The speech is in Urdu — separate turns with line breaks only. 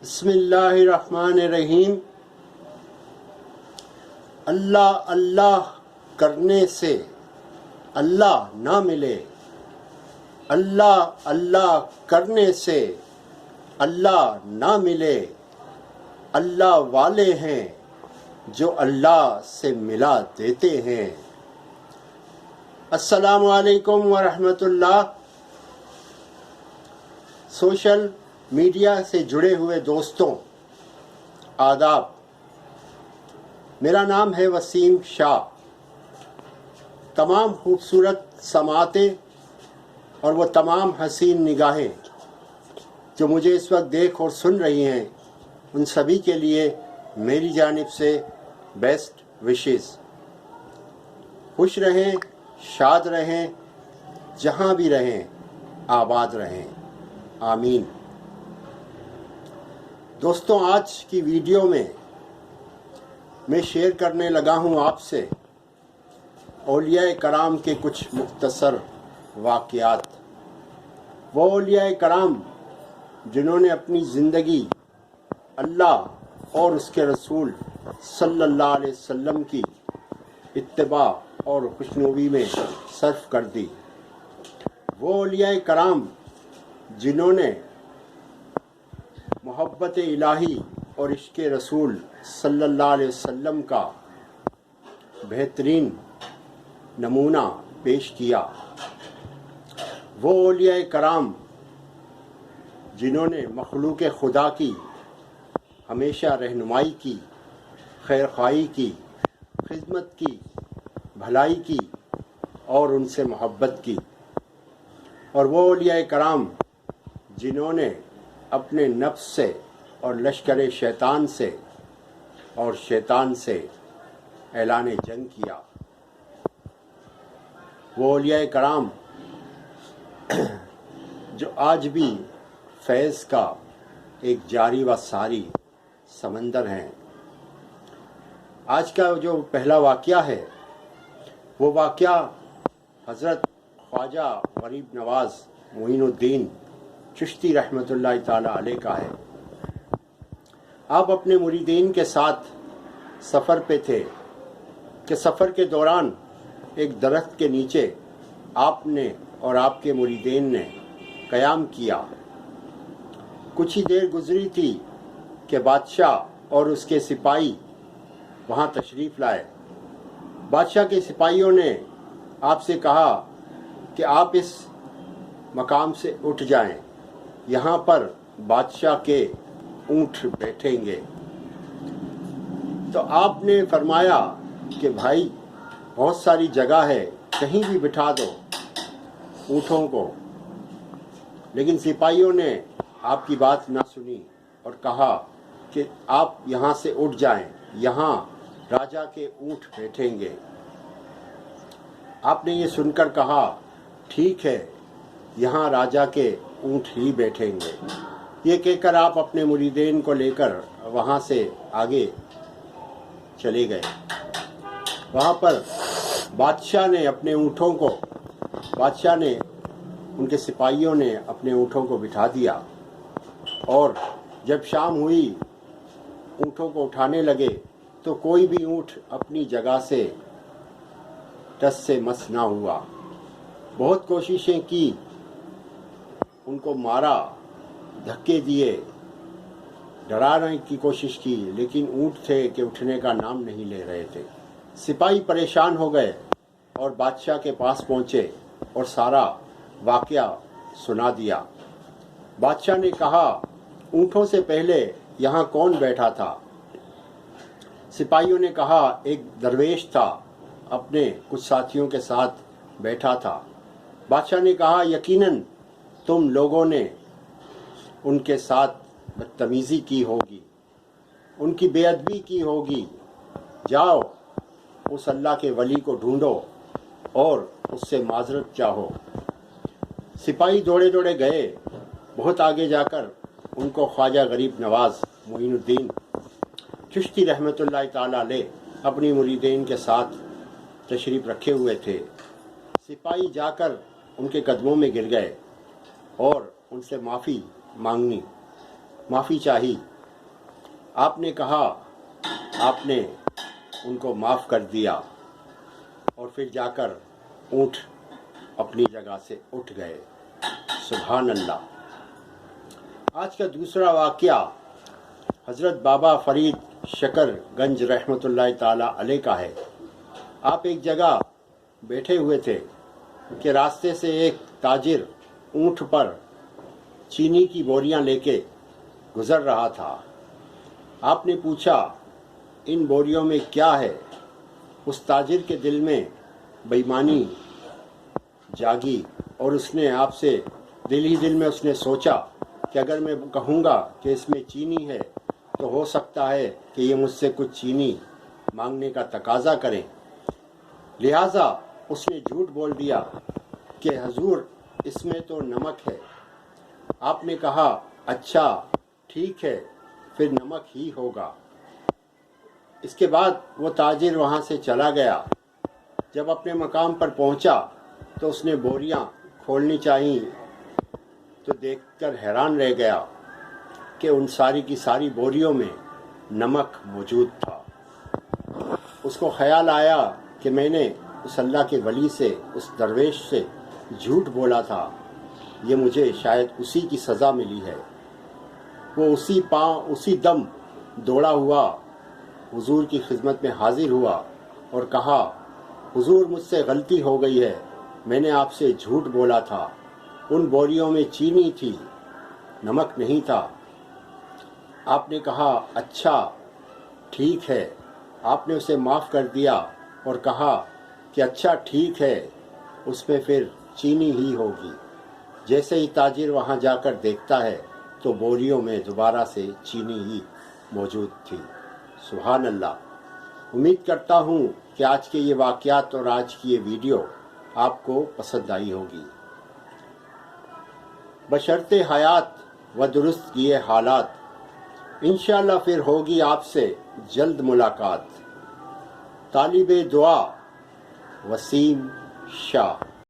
بسم اللہ الرحمن الرحیم۔ اللہ اللہ کرنے سے اللہ نہ ملے، اللہ اللہ کرنے سے اللہ نہ ملے، اللہ والے ہیں جو اللہ سے ملا دیتے ہیں۔ السلام علیکم ورحمۃ اللہ۔ سوشل میڈیا سے جڑے ہوئے دوستوں، آداب۔ میرا نام ہے وسیم شاہ۔ تمام خوبصورت سماعتیں اور وہ تمام حسین نگاہیں جو مجھے اس وقت دیکھ اور سن رہی ہیں، ان سبھی کے لیے میری جانب سے بیسٹ وشز۔ خوش رہیں، شاد رہیں، جہاں بھی رہیں، آباد رہیں، آمین۔ دوستوں، آج کی ویڈیو میں شیئر کرنے لگا ہوں آپ سے اولیاء کرام کے کچھ مختصر واقعات۔ وہ اولیاء کرام جنہوں نے اپنی زندگی اللہ اور اس کے رسول صلی اللہ علیہ وسلم کی اتباع اور خوشنودی میں صرف کر دی۔ وہ اولیاء کرام جنہوں نے محبت الہی اور عشق رسول صلی اللہ علیہ وسلم کا بہترین نمونہ پیش کیا۔ وہ اولیاء کرام جنہوں نے مخلوق خدا کی ہمیشہ رہنمائی کی، خیرخواہی کی، خدمت کی، بھلائی کی اور ان سے محبت کی۔ اور وہ اولیاء کرام جنہوں نے اپنے نفس سے اور لشکر شیطان سے اعلان جنگ کیا۔ وہ اولیاء کرام جو آج بھی فیض کا ایک جاری و ساری سمندر ہیں۔ آج کا جو پہلا واقعہ ہے، وہ واقعہ حضرت خواجہ غریب نواز معین الدین چشتی رحمۃ اللہ تعالی علیہ کا ہے۔ آپ اپنے مریدین کے ساتھ سفر پہ تھے کہ سفر کے دوران ایک درخت کے نیچے آپ نے اور آپ کے مریدین نے قیام کیا۔ کچھ ہی دیر گزری تھی کہ بادشاہ اور اس کے سپاہی وہاں تشریف لائے۔ بادشاہ کے سپاہیوں نے آپ سے کہا کہ آپ اس مقام سے اٹھ جائیں، یہاں پر بادشاہ کے اونٹ بیٹھیں گے۔ تو آپ نے فرمایا کہ بھائی، بہت ساری جگہ ہے، کہیں بھی بٹھا دو اونٹوں کو۔ لیکن سپاہیوں نے آپ کی بات نہ سنی اور کہا کہ آپ یہاں سے اٹھ جائیں، یہاں راجا کے اونٹ بیٹھیں گے۔ آپ نے یہ سن کر کہا ٹھیک ہے، یہاں راجا کے اونٹ ہی بیٹھیں گے۔ یہ کہہ کر آپ اپنے مریدین کو لے کر وہاں سے آگے چلے گئے۔ وہاں پر بادشاہ نے ان کے سپاہیوں نے اپنے اونٹوں کو بٹھا دیا، اور جب شام ہوئی اونٹوں کو اٹھانے لگے تو کوئی بھی اونٹ اپنی جگہ سے ٹس سے مس نہ ہوا۔ بہت کوششیں کی، ان کو مارا، دھکے دیے، ڈرانے کی کوشش کی، لیکن اونٹ تھے کہ اٹھنے کا نام نہیں لے رہے تھے۔ سپاہی پریشان ہو گئے اور بادشاہ کے پاس پہنچے اور سارا واقعہ سنا دیا۔ بادشاہ نے کہا اونٹوں سے پہلے یہاں کون بیٹھا تھا؟ سپاہیوں نے کہا ایک درویش تھا، اپنے کچھ ساتھیوں کے ساتھ بیٹھا تھا۔ بادشاہ نے کہا یقیناً تم لوگوں نے ان کے ساتھ بدتمیزی کی ہوگی، ان کی بے ادبی کی ہوگی۔ جاؤ اس اللہ کے ولی کو ڈھونڈو اور اس سے معذرت چاہو۔ سپاہی دوڑے دوڑے گئے، بہت آگے جا کر ان کو خواجہ غریب نواز معین الدین چشتی رحمۃ اللہ تعالی علیہ اپنی مریدین کے ساتھ تشریف رکھے ہوئے تھے۔ سپاہی جا کر ان کے قدموں میں گر گئے اور ان سے معافی چاہی آپ نے کہا آپ نے ان کو معاف کر دیا اور پھر جا کر اونٹ اپنی جگہ سے اٹھ گئے۔ سبحان اللہ۔ آج کا دوسرا واقعہ حضرت بابا فرید شکر گنج رحمۃ اللہ تعالی علیہ کا ہے۔ آپ ایک جگہ بیٹھے ہوئے تھے کہ راستے سے ایک تاجر اونٹ پر چینی کی بوریاں لے کے گزر رہا تھا۔ آپ نے پوچھا ان بوریوں میں کیا ہے؟ اس تاجر کے دل میں بے ایمانی جاگی اور اس نے آپ سے دل ہی دل میں اس نے سوچا کہ اگر میں کہوں گا کہ اس میں چینی ہے تو ہو سکتا ہے کہ یہ مجھ سے کچھ چینی مانگنے کا تقاضا کریں، لہٰذا اس نے جھوٹ بول دیا کہ حضور اس میں تو نمک ہے۔ آپ نے کہا اچھا ٹھیک ہے پھر نمک ہی ہوگا۔ اس کے بعد وہ تاجر وہاں سے چلا گیا۔ جب اپنے مقام پر پہنچا تو اس نے بوریاں کھولنی چاہییں تو دیکھ کر حیران رہ گیا کہ ان ساری کی ساری بوریوں میں نمک موجود تھا۔ اس کو خیال آیا کہ میں نے اس اللہ کے ولی سے، اس درویش سے جھوٹ بولا تھا، یہ مجھے شاید اسی کی سزا ملی ہے۔ وہ اسی دم دوڑا ہوا حضور کی خدمت میں حاضر ہوا اور کہا حضور مجھ سے غلطی ہو گئی ہے، میں نے آپ سے جھوٹ بولا تھا، ان بوریوں میں چینی تھی، نمک نہیں تھا۔ آپ نے کہا اچھا ٹھیک ہے۔ آپ نے اسے معاف کر دیا اور کہا کہ اچھا ٹھیک ہے اس میں پھر چینی ہی ہوگی۔ جیسے ہی تاجر وہاں جا کر دیکھتا ہے تو بوریوں میں دوبارہ سے چینی ہی موجود تھی۔ سبحان اللہ۔ امید کرتا ہوں کہ آج کے یہ واقعات اور آج کی یہ ویڈیو آپ کو پسند آئی ہوگی۔ بشرط حیات و درست کیے حالات، انشاءاللہ پھر ہوگی آپ سے جلد ملاقات۔ طالب دعا وسیم شاہ۔